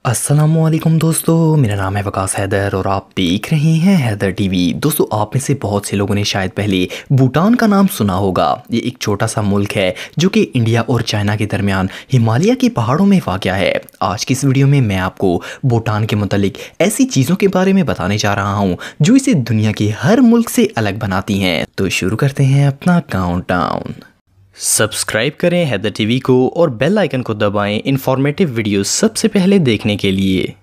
अस्सलामुअलैकुम दोस्तों, मेरा नाम है वकास हैदर और आप देख रहे हैं हैदर टीवी। दोस्तों, आप में से बहुत से लोगों ने शायद पहले भूटान का नाम सुना होगा। ये एक छोटा सा मुल्क है जो कि इंडिया और चाइना के दरमियान हिमालय के पहाड़ों में वाक़या है। आज की इस वीडियो में मैं आपको भूटान के मुतालिक ऐसी चीज़ों के बारे में बताने जा रहा हूँ जो इसे दुनिया के हर मुल्क से अलग बनाती हैं। तो शुरू करते हैं अपना काउंटडाउन। सब्सक्राइब करें हैदर टीवी को और बेल आइकन को दबाएं इंफॉर्मेटिव वीडियो सबसे पहले देखने के लिए।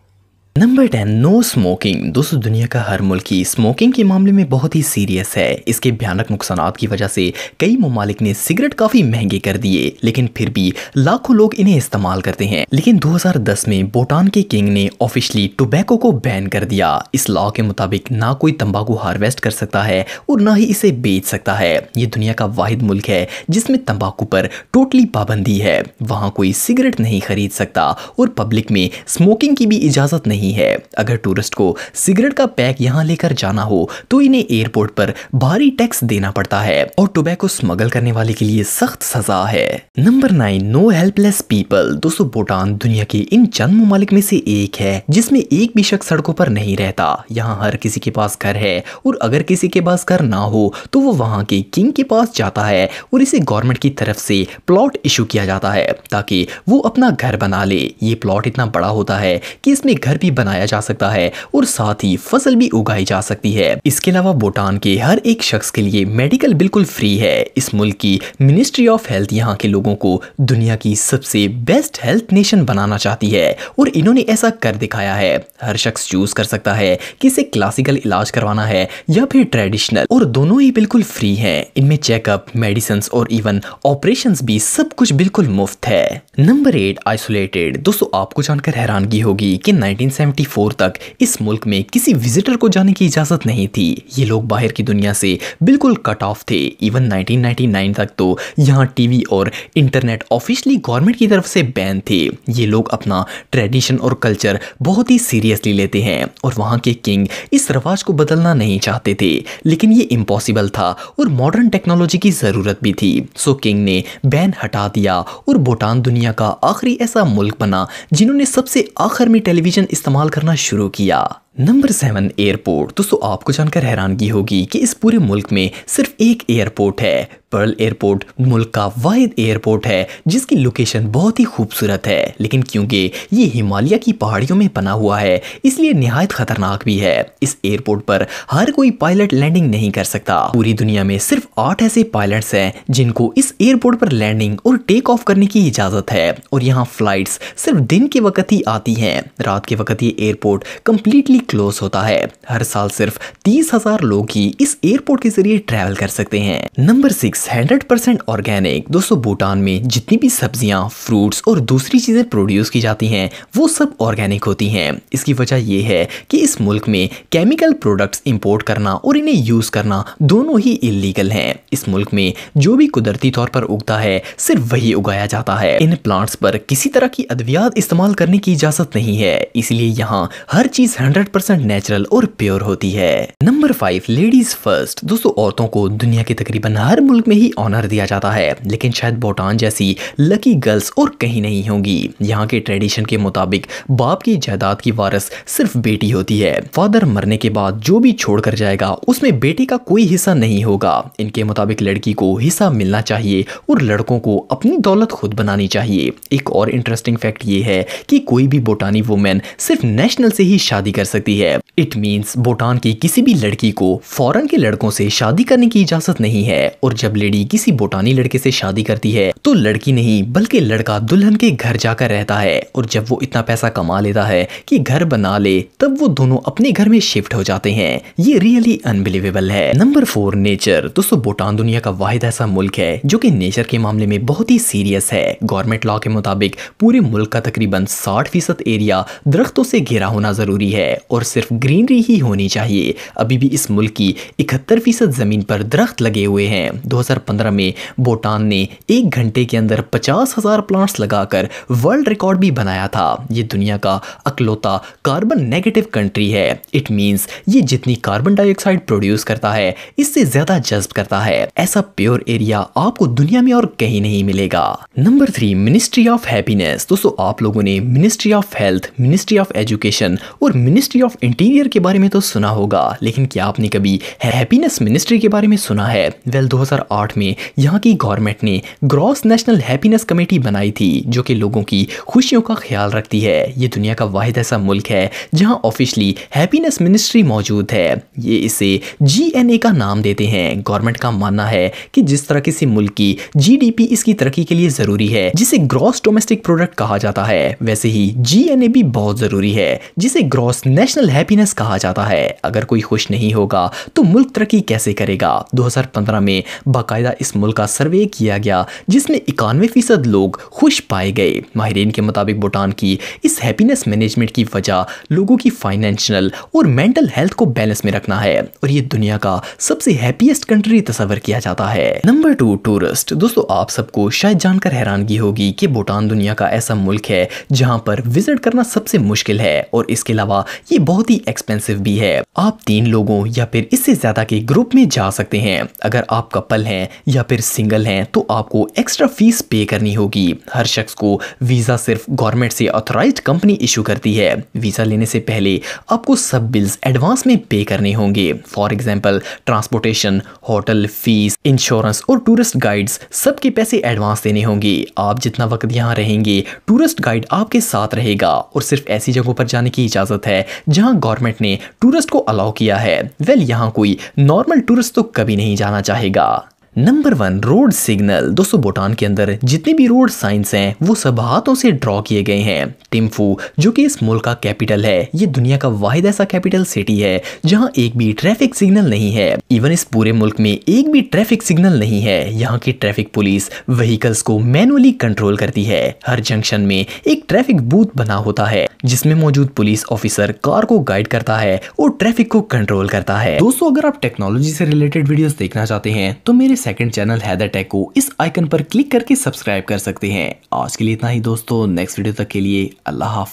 Number 10, no smoking. दोस्तों, दुनिया का हर मुल्क ही स्मोकिंग के मामले में बहुत ही सीरियस है। इसके भयानक नुकसानात की वजह से कई ममालिक ने सिगरेट काफ़ी महंगे कर दिए, लेकिन फिर भी लाखों लोग इन्हें इस्तेमाल करते हैं। लेकिन 2010 में भूटान के किंग ने ऑफिशियली टोबैको को बैन कर दिया। इस लॉ के मुताबिक ना कोई तंबाकू हार्वेस्ट कर सकता है और ना ही इसे बेच सकता है। ये दुनिया का वाहिद मुल्क है जिसमें तंबाकू पर टोटली पाबंदी है। वहाँ कोई सिगरेट नहीं खरीद सकता और पब्लिक में स्मोकिंग की भी इजाज़त नहीं है। अगर टूरिस्ट को सिगरेट का पैक यहां लेकर जाना हो तो इन्हें एयरपोर्ट पर भारी टैक्स देना पड़ता है और टोबैको स्मगल करने वाले के लिए सख्त सजा है। Number 9, no helpless people. दोस्तों, भूटान दुनिया के इन चंद ममालिक में से एक है जिसमें एक भी शख्स सड़कों पर नहीं रहता। यहाँ हर किसी के पास घर है और अगर किसी के पास घर ना हो तो वो वहाँ के किंग के पास जाता है और इसे गवर्नमेंट की तरफ से प्लॉट इशू किया जाता है ताकि वो अपना घर बना ले। ये प्लॉट इतना बड़ा होता है कि इसमें घर भी बनाया जा सकता है और साथ ही फसल भी उगाई जा सकती है। इसके अलावा भूटान के हर एक शख्स के लिए मेडिकल बिल्कुल फ्री है। इस मुल्क की मिनिस्ट्री ऑफ हेल्थ यहाँ के लोगों को दुनिया की सबसे बेस्ट हेल्थ नेशन बनाना चाहती है और इन्होंने ऐसा कर दिखाया है। हर शख्स चूज कर सकता है कि इसे क्लासिकल इलाज करवाना है या फिर ट्रेडिशनल, और दोनों ही बिल्कुल फ्री हैं। इनमें चेकअप, मेडिसिन और इवन ऑपरेशंस भी सब कुछ बिल्कुल मुफ्त है। Number 8, isolated. दोस्तों, आपको जानकर हैरानगी होगी कि 1974 तक इस मुल्क में किसी विजिटर को जाने की इजाजत नहीं थी। ये लोग बाहर की दुनिया से बिल्कुल कट ऑफ थे। इवन 1999 तक तो यहाँ टीवी और इंटरनेट ऑफिशियली गवर्नमेंट की तरफ से बैन थे। ये लोग अपना ट्रेडिशन और कल्चर बहुत ही सीरियसली लेते हैं और वहाँ के किंग इस रवाज को बदलना नहीं चाहते थे, लेकिन ये इम्पॉसिबल था और मॉडर्न टेक्नोलॉजी की जरूरत भी थी। सो किंग ने बैन हटा दिया और भूटान दुनिया का आखिरी ऐसा मुल्क बना जिन्होंने सबसे आखिर में टेलीविजन इस्तेमाल करना शुरू किया। Number 7, airport. दोस्तों, आपको जानकर हैरानगी होगी कि इस पूरे मुल्क में सिर्फ एक एयरपोर्ट है। पर्ल एयरपोर्ट मुल्क का वाहिद एयरपोर्ट है जिसकी लोकेशन बहुत ही खूबसूरत है, लेकिन क्योंकि ये हिमालय की पहाड़ियों में बना हुआ है इसलिए निहायत खतरनाक भी है। इस एयरपोर्ट पर हर कोई पायलट लैंडिंग नहीं कर सकता। पूरी दुनिया में सिर्फ 8 ऐसे पायलट्स हैं जिनको इस एयरपोर्ट पर लैंडिंग और टेक ऑफ करने की इजाजत है और यहाँ फ्लाइट्स सिर्फ दिन के वक्त ही आती हैं। रात के वक्त ये एयरपोर्ट कंप्लीटली क्लोज होता है। हर साल सिर्फ 30,000 लोग ही इस एयरपोर्ट के जरिए ट्रैवल कर सकते हैं। Number 6, 100% organic. दोस्तों, भूटान में जितनी भी सब्जियां, फ्रूट्स और दूसरी चीजें प्रोड्यूस की जाती हैं वो सब ऑर्गेनिक होती हैं। इसकी वजह यह है कि इस मुल्क में केमिकल प्रोडक्ट्स इंपोर्ट करना और इन्हें यूज करना दोनों ही इलीगल हैं। इस मुल्क में जो भी कुदरती तौर पर उगता है सिर्फ वही उगाया जाता है। इन प्लांट्स पर किसी तरह की अद्वियात इस्तेमाल करने की इजाजत नहीं है, इसलिए यहाँ हर चीज 100% नेचुरल और प्योर होती है। Number 5, ladies first. दोस्तों, औरतों को दुनिया के तकरीबन हर मुल्क में ही ऑनर दिया जाता है, लेकिन शायद भूटान जैसी लकी गर्ल्स और कहीं नहीं होंगी। यहाँ के ट्रेडिशन के मुताबिक बाप की जायदाद की वारिस सिर्फ बेटी होती है। फादर मरने के बाद जो भी छोड़कर जाएगा उसमें बेटी का कोई हिस्सा नहीं होगा। इनके मुताबिक लड़की को हिस्सा मिलना चाहिए और लड़कों को अपनी दौलत खुद बनानी चाहिए। एक और इंटरेस्टिंग फैक्ट ये है कि कोई भी भूटानी वुमेन सिर्फ नेशनल से ही शादी कर सकती है। इट मीन्स भूटान की किसी भी लड़की को फॉरेन के लड़कों से शादी करने की इजाजत नहीं है और जब लेडी किसी भूटानी लड़के से शादी करती है तो लड़की नहीं बल्कि लड़का दुल्हन के घर जाकर रहता है और जब वो इतना पैसा कमा लेता है कि घर बना ले तब वो दोनों अपने घर में शिफ्ट हो जाते हैं। ये रियली अनबिलीवेबल है। Number 4, nature. दोस्तों, भूटान दुनिया का वाहिद ऐसा मुल्क है जो कि नेचर के मामले में बहुत ही सीरियस है। गवर्नमेंट लॉ के मुताबिक पूरे मुल्क का तकरीबन 60% एरिया दरख्तों से घिरा होना जरूरी है और सिर्फ ग्रीनरी ही होनी चाहिए। अभी भी इस मुल्क की 71% जमीन पर दरख्त लगे हुए हैं। 2015 में भूटान ने 1 घंटे के अंदर 50,000 प्लांट्स लगाकर वर्ल्ड रिकॉर्ड भी बनाया था। ये दुनिया का अकलौता कार्बन नेगेटिव कंट्री है। इट मींस ये जितनी कार्बन डाइऑक्साइड प्रोड्यूस करता है इससे ज्यादा जज्ब करता है। ऐसा प्योर एरिया आपको दुनिया में और कहीं नहीं मिलेगा। Number 3, ministry of happiness. दोस्तों आप लोगों ने ministry of health, ministry of education और मिनिस्ट्री ऑफ इंटीरियर के बारे में तो सुना होगा, लेकिन क्या आपने कभी हैप्पीनेस मिनिस्ट्री के बारे में सुना है? 2008 में यहाँ की गवर्नमेंट ने ग्रॉस नेशनल हैप्पीनेस कमेटी बनाई थी जो कि लोगों की खुशियों का ख्याल रखती है। ये दुनिया का वाहिद ऐसा मुल्क है जहां ऑफिशियली हैप्पीनेस मिनिस्ट्री मौजूद है। ये इसे GNA का नाम देते हैं। गवर्नमेंट का मानना है कि जिस तरह किसी मुल्क की GDP इसकी तरक्की के लिए जरूरी है, जिसे ग्रॉस डोमेस्टिक प्रोडक्ट कहा जाता है, वैसे ही GNA भी बहुत जरूरी है, जिसे ग्रॉस नेशनल हैप्पीनेस कहा जाता है। अगर कोई खुश नहीं होगा तो मुल्क तरक्की कैसे करेगा? 2015 में बाकायदा इस मुल्क का सर्वे किया गया जिसमें 91% लोग खुश पाए गए। माहिरीन के मुताबिक भूटान की इस हैप्पीनेस मैनेजमेंट की वजह लोगों की फाइनेंशियल और मेंटल हेल्थ को बैलेंस में रखना है और ये दुनिया का सबसे हैप्पीएस्ट कंट्री तस्वर किया जाता है। Number 2, tourist. दोस्तों आप सबको शायद जानकर हैरानगी होगी कि भूटान दुनिया का ऐसा मुल्क है जहां पर विजिट करना सबसे मुश्किल है और इसके अलावा ये बहुत ही एक्सपेंसिव भी है। आप 3 लोगों या फिर इससे ज्यादा के ग्रुप में जा सकते हैं। अगर आप कपल हैं या फिर सिंगल हैं तो आपको एक्स्ट्रा फीस पे करनी होगी। हर शख्स को वीजा सिर्फ गवर्नमेंट से ऑथराइज्ड कंपनी इशू करती है। वीजा लेने से पहले आपको सब बिल्स एडवांस में पे करने होंगे। For example transportation, hotel fees, insurance और टूरिस्ट गाइड्स, सबके पैसे एडवांस देने होंगे। आप जितना वक्त यहाँ रहेंगे टूरिस्ट गाइड आपके साथ रहेगा और सिर्फ ऐसी जगहों पर जाने की इजाजत है जहां गवर्नमेंट ने टूरिस्ट को अलाउ किया है। यहाँ कोई नॉर्मल टूरिस्ट तो कभी नहीं जाना चाहेगा। Number 1, road signal. दोस्तों भूटान के अंदर जितने भी रोड साइंस हैं वो सब हाथों से ड्रॉ किए गए हैं। टिम्फू जो कि इस मुल्क का कैपिटल है, ये दुनिया का वाहिद ऐसा कैपिटल सिटी है जहां एक भी ट्रैफिक सिग्नल नहीं है। इवन इस पूरे मुल्क में एक भी ट्रैफिक सिग्नल नहीं है। यहाँ की ट्रैफिक पुलिस व्हीकल्स को मैनुअली कंट्रोल करती है। हर जंक्शन में एक ट्रैफिक बूथ बना होता है जिसमें मौजूद पुलिस ऑफिसर कार को गाइड करता है और ट्रैफिक को कंट्रोल करता है। दोस्तों अगर आप टेक्नोलॉजी से रिलेटेड वीडियोस देखना चाहते हैं तो मेरे सेकंड चैनल हैदर टेक को इस आइकन पर क्लिक करके सब्सक्राइब कर सकते हैं। आज के लिए इतना ही दोस्तों, नेक्स्ट वीडियो तक के लिए अल्लाह हाफिज।